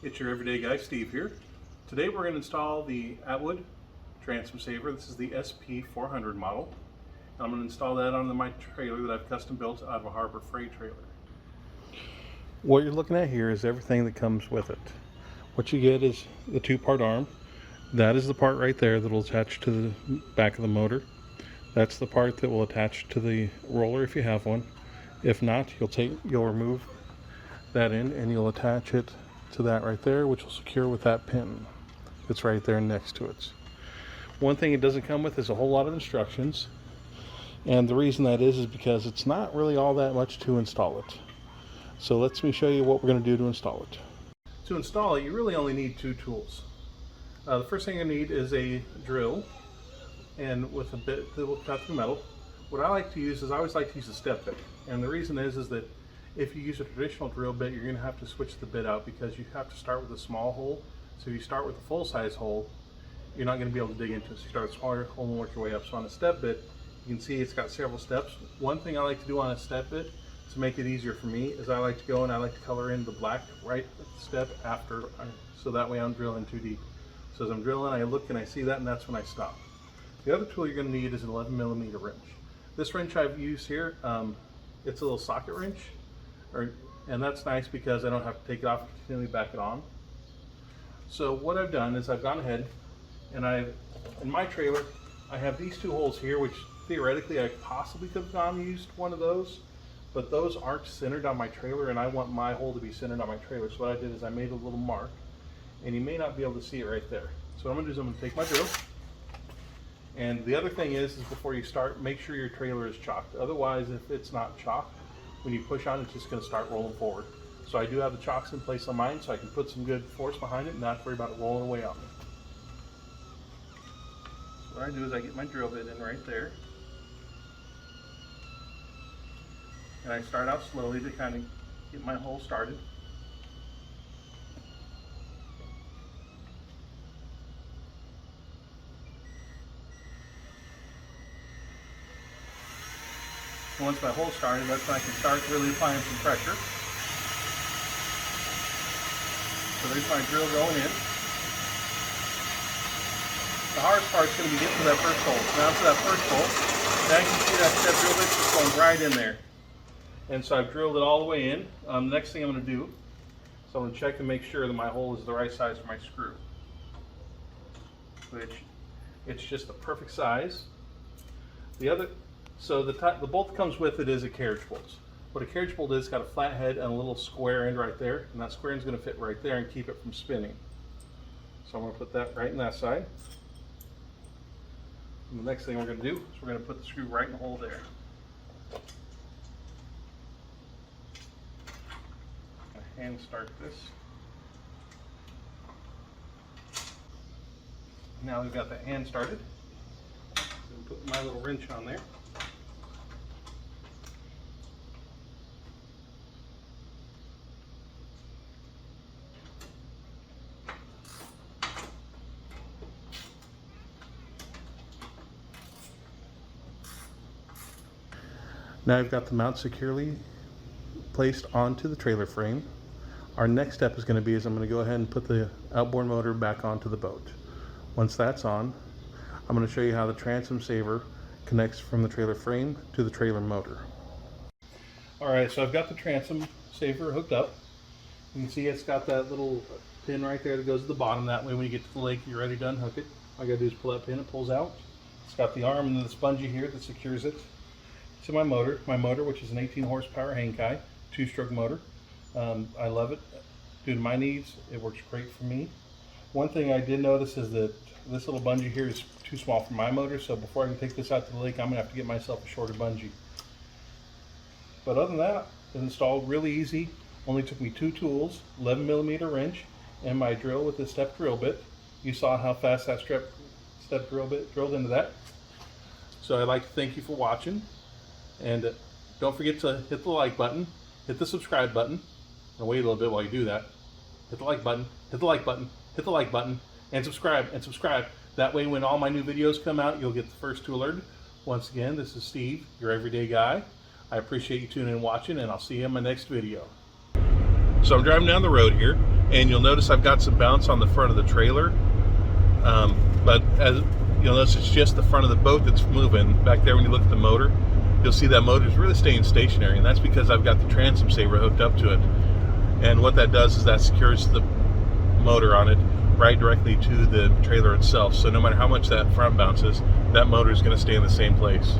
It's your everyday guy, Steve here. Today we're going to install the Attwood Transom saver. This is the SP400 model. I'm going to install that on my trailer that I've custom built out of a Harbor Freight trailer. What you're looking at here is everything that comes with it. What you get is the two-part arm. That is the part right there that will attach to the back of the motor. That's the part that will attach to the roller if you have one. If not, you'll remove that in and you'll attach it to that right there, which will secure with that pin that's right there next to it. One thing it doesn't come with is a whole lot of instructions, and the reason that is because it's not really all that much to install it. So let me show you what we're going to do to install it. To install it, you really only need two tools. The first thing you need is a drill, and with a bit that will cut through metal. What I like to use is I always like to use a step bit, and the reason is that if you use a traditional drill bit, you're going to have to switch the bit out because you have to start with a small hole. So if you start with a full-size hole, you're not going to be able to dig into it. So you start with a smaller hole and work your way up. So on a step bit, you can see it's got several steps. One thing I like to do on a step bit to make it easier for me is I like to go and I like to color in the black right step after, so that way I'm drilling too deep. So as I'm drilling, I look and I see that, and that's when I stop. The other tool you're going to need is an 11mm wrench. This wrench I've used here, it's a little socket wrench. And that's nice because I don't have to take it off and continually back it on. So what I've done is I've gone ahead and in my trailer, I have these two holes here, which theoretically I possibly could have gone and used one of those, but those aren't centered on my trailer, and I want my hole to be centered on my trailer. So what I did is I made a little mark, and you may not be able to see it right there. So what I'm going to do is I'm going to take my drill, and the other thing is before you start, make sure your trailer is chalked. Otherwise, if it's not chalked, when you push on it, it's just going to start rolling forward. So I do have the chocks in place on mine, so I can put some good force behind it and not worry about it rolling away on me. So what I do is I get my drill bit in right there, and I start out slowly to kind of get my hole started. Once my hole started, that's when I can start really applying some pressure. So there's my drill going in. The hardest part is going to be getting to that first hole. Now to that first hole, now you can see that step drill bit just going right in there. And so I've drilled it all the way in. The next thing I'm going to do is I'm going to check and make sure that my hole is the right size for my screw, which it's just the perfect size. So the bolt that comes with it is a carriage bolt. What a carriage bolt is, got a flat head and a little square end right there, and that square end is going to fit right there and keep it from spinning. So I'm going to put that right in that side. And the next thing we're going to do is we're going to put the screw right in the hole there. Hand start this. Now we've got the hand started. I'm putting my little wrench on there. Now I've got the mount securely placed onto the trailer frame. Our next step is going to be I'm going to go ahead and put the outboard motor back onto the boat. Once that's on, I'm going to show you how the transom saver connects from the trailer frame to the trailer motor. Alright, so I've got the transom saver hooked up. You can see it's got that little pin right there that goes to the bottom. That way when you get to the lake, you're ready to unhook it. All you got to do is pull that pin, it pulls out. It's got the arm and the spongy here that secures it to my motor, which is an 18 horsepower Hankai 2-stroke motor. I love it. Due to my needs, it works great for me. One thing I did notice is that this little bungee here is too small for my motor, so before I can take this out to the lake, I'm going to have to get myself a shorter bungee. But other than that, it's installed really easy. Only took me two tools, 11mm wrench, and my drill with the step drill bit. You saw how fast that step drill bit drilled into that. So I'd like to thank you for watching. And don't forget to hit the like button, hit the subscribe button, and wait a little bit while you do that. Hit the like button, hit the like button, hit the like button, and subscribe, and subscribe. That way when all my new videos come out, you'll get the first to alert. Once again, this is Steve, your everyday guy. I appreciate you tuning in and watching, and I'll see you in my next video. So I'm driving down the road here, and you'll notice I've got some bounce on the front of the trailer. But as you'll notice, it's just the front of the boat that's moving. Back there, when you look at the motor, you'll see that motor is really staying stationary, and that's because I've got the transom saver hooked up to it. And what that does is that secures the motor on it right directly to the trailer itself. So no matter how much that front bounces, that motor is going to stay in the same place.